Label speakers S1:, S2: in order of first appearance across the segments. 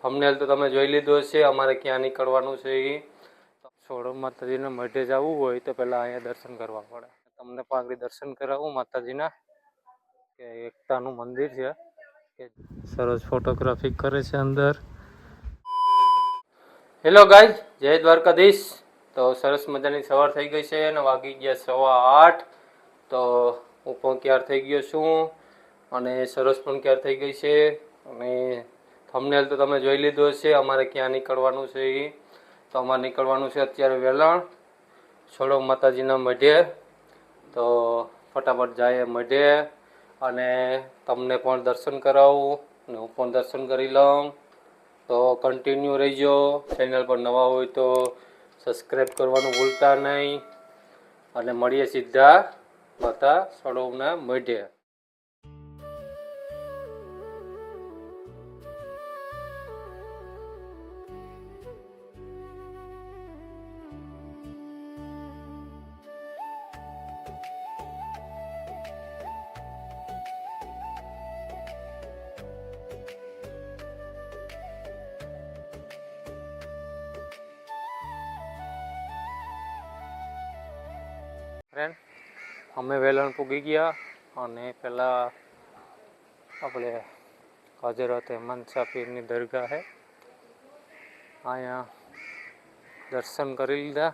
S1: Thumbnail તો તમે જોઈ લીધો છે અમારે ક્યાં નીકળવાનું છે એ સોળો માતાજીના મઢે જવું હોય તો પહેલાં અહીંયા દર્શન કરવા પડે. તમને પણ આગળ દર્શન કરાવું માતાજીના કે એકતાનું મંદિર છે કે સરસ ફોટોગ્રાફી કરે છે અંદર. હેલો ગાઈઝ, જય દ્વારકાધીશ. તો સરસ મજાની સવાર થઈ ગઈ છે અને વાગી ગયા 8:15. તો હું પણ ક્યાર થઈ ગયો છું અને સરસ પણ ક્યાર થઈ ગઈ છે. અને થંબનેલ તો તમે જોઈ લીધો છે અમારે ક્યાં નીકળવાનું છે એ. તો અમારે નીકળવાનું છે અત્યારે વેલણ સોળો માતાજીના મઢે. તો ફટાફટ જાય મઢે અને તમને પણ દર્શન કરાવું અને હું પણ દર્શન કરી લઉં. તો કન્ટિન્યુ રહીજો. ચેનલ પર નવા હોય તો સબસ્ક્રાઈબ કરવાનું ભૂલતા નહીં અને મળીએ સીધા માતા સોળોના મઢે. ફ્રેન્ડ, અમે વેલણ પૂગી ગયા અને પહેલાં આપણે હજરત હેમંતશાહ પીરની દરગાહ છે અહીંયા દર્શન કરી લીધા.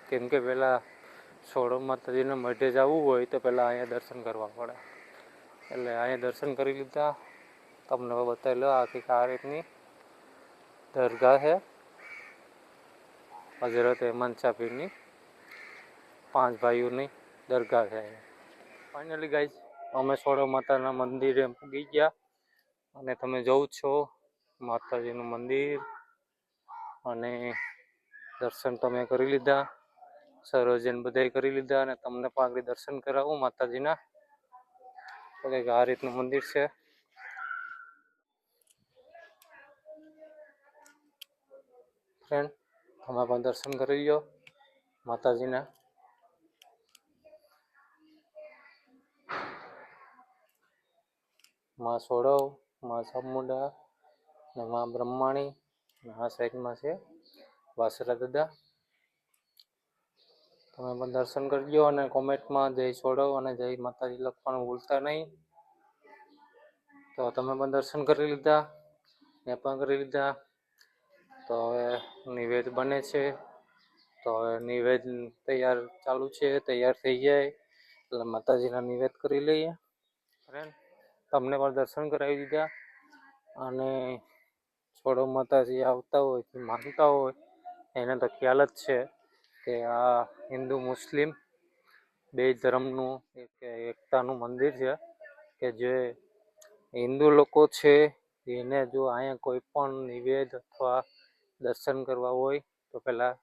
S1: કેમ કે પહેલાં સોળો માતાજીના મઢે જવું હોય તો પહેલાં અહીંયા દર્શન કરવા પડે. એટલે અહીંયા દર્શન કરી લીધા. તમને બતાવી લો આખી આ રીતની દરગાહ છે હજરત હેમંતશાહ પીરની. 5 ભાઈઓની દરગાહ છે. ફાઇનલી ગાઈઝ, અમે સોળો માતાના મંદિરે પૂગી ગયા અને તમે જોઉં છો માતાજીનું મંદિર અને દર્શન તમે કરી લીધા. સરોજન બધાય કરી લીધા અને તમને પણ આગળ દર્શન કરાવું માતાજીના. તો કંઈક આ રીતનું મંદિર છે. ફ્રેન્ડ, તમે પણ દર્શન કરી લો માતાજીના. માં સોળવ, માં ચામુંડા ને માં બ્રહ્માણી અને આ સાઈડમાં છે વાસરા દાદા. તમે પણ દર્શન કરજો અને કોમેન્ટમાં જય સોળવ અને જય માતાજી લખવાનું ભૂલતા નહીં. તો તમે પણ દર્શન કરી લીધા, મેં પણ કરી લીધા. તો હવે નિવેદ બને છે. તો હવે નિવેદ તૈયાર ચાલુ છે, તૈયાર થઈ જાય એટલે માતાજીના નિવેદ કરી લઈએ. ફ્રેન્ડ, તમને પણ દર્શન કરાવી દીધા અને સોળો માતાજી આવતા હોય કે માનતા હોય એને તો ખ્યાલ જ છે કે આ હિન્દુ મુસ્લિમ બે ધર્મનું એકતાનું મંદિર છે કે જે હિન્દુ લોકો છે એને જો અહીંયા કોઈ પણ નિવેદ અથવા દર્શન કરવા હોય તો પહેલાં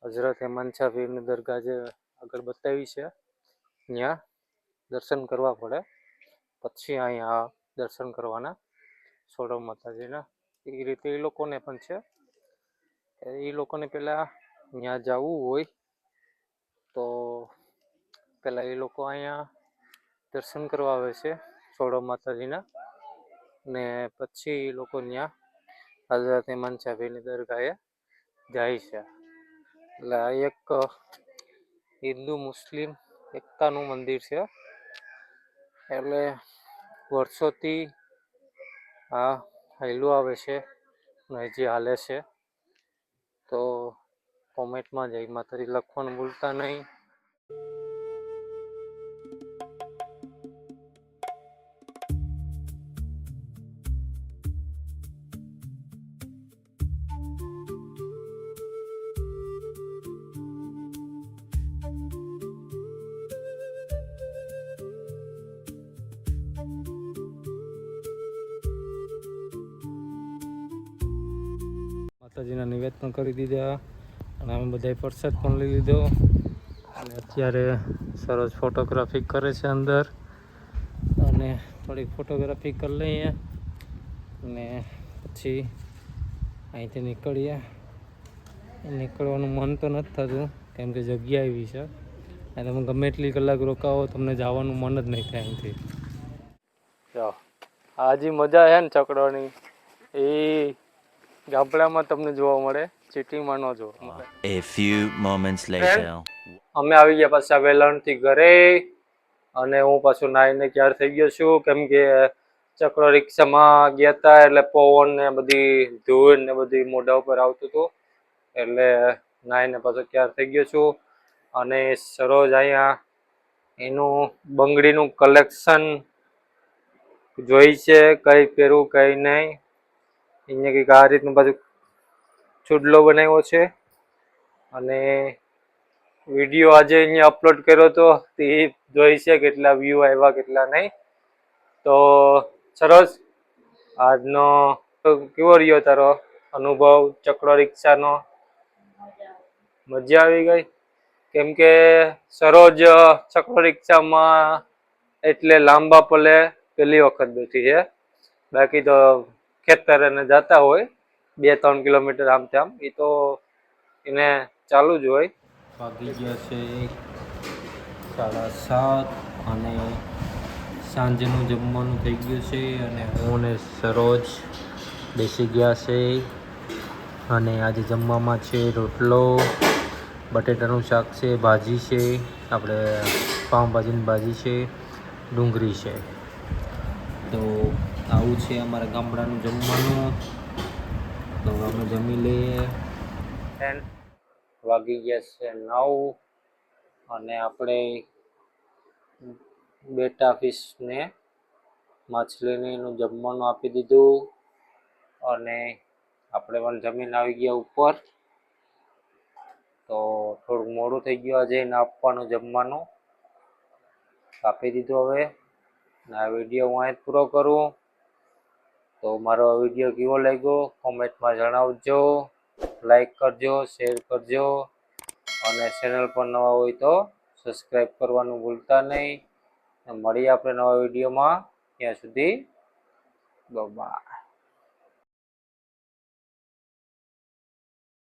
S1: હજરત હેમંતશાહ પીરની દરગાહ જે આગળ બતાવી છે ત્યાં દર્શન કરવા પડે. પછી અહીંયા દર્શન કરવાના સોળો માતાજીના. એ રીતે એ લોકોને પણ છે. એ લોકોને પહેલાં ત્યાં જવું હોય તો પહેલાં એ લોકો અહીંયા દર્શન કરવા આવે છે સોળો માતાજીના ને પછી એ લોકો ત્યાં હજરત હેમંતશાહ પીરની દરગાહે જાય છે. એટલે આ એક હિન્દુ મુસ્લિમ એકતાનું મંદિર છે. એટલે વર્ષોથી આ હાલ્યું આવે છે ને હજી હાલે છે. તો કોમેન્ટમાં જય માતાજી લખવાનું ભૂલતા નહીં. માતાજીના નિવેદ પણ કરી દીધા અને અમે બધાએ પ્રસાદ પણ લઈ લીધો અને અત્યારે સરસ ફોટોગ્રાફી કરે છે અંદર અને થોડીક ફોટોગ્રાફી કરી લઈએ અને પછી અહીંથી નીકળીએ. નીકળવાનું મન તો નથી થતું કેમ કે જગ્યા એવી છે અને તમે ગમે એટલી કલાક રોકાવો તમને જવાનું મન જ નહીં થાય અહીંથી. જો આજી મજા છે ને ચકડોની એ ગામડામાં તમને જોવા મળે, સિટીમાં ન જોવા મળે.
S2: A few moments later.
S1: અમે આવી ગયા પાછા વેલણથી ઘરે, અને હું પાછું નાઈને તૈયાર થઈ ગયો છું, કેમ કે ચક્ર રિક્ષામાં ગયા હતા એટલે પવન ને બધી ધૂળ ને બધી મોઢા ઉપર આવતું હતું, એટલે નાઈને પાછો તૈયાર થઈ ગયો છું. અને સરોજ અહીંયા એનું બંગડીનું કલેક્શન જોઈ છે, કઈ પહેરવું કઈ નહીં. અહીંયા કંઈક આ રીતનું પાછું ચૂડલો બનાવ્યો છે, અને વિડીયો આજે અહીંયા અપલોડ કર્યો હતો તે જોઈ છે કેટલા વ્યૂ આવ્યા કેટલા નહીં. તો સરસ, આજનો કેવો રહ્યો તારો અનુભવ ચક્ર રિક્ષાનો? મજા આવી ગઈ? કેમ કે સરોજ ચક્ર રિક્ષામાં એટલે લાંબા પલે પહેલી વખત બેઠી છે, બાકી તો ખેતર અને જતા હોય 2-3 કિલોમીટર આમ તેમ, એ તો એને ચાલુ જ હોય. વાગી ગયા છે 7:30 અને સાંજનું જમવાનું થઈ ગયું છે, અને હું ને સરોજ બેસી ગયા છે. અને આજે જમવામાં છે રોટલો, બટેટાનું શાક છે, ભાજી છે, આપણે પાઉંભાજીની ભાજી છે, ડુંગળી છે. તો આવું છે અમારા ગામડાનું જમવાનું. તો અમે જમી લઈએ. વાગી ગયા છે 9 અને આપણે બેટા ફિશને માછલીને એનું જમવાનું આપી દીધું, અને આપણે પણ જમીન આવી ગયા ઉપર. તો થોડુંક મોડું થઈ ગયું આજે એને આપવાનું જમવાનું, આપી દીધું. હવે આ વિડીયો હું અહીં પૂરો કરું. તો મારો વિડીયો કેવો લાગ્યો કોમેન્ટમાં જણાવજો, લાઈક કરજો, શેર કરજો, અને ચેનલ પર નવા હોય તો સબસ્ક્રાઈબ કરવાનું ભૂલતા નહીં. મળીએ આપણે નવા વિડીયોમાં, ત્યાં સુધી બાય.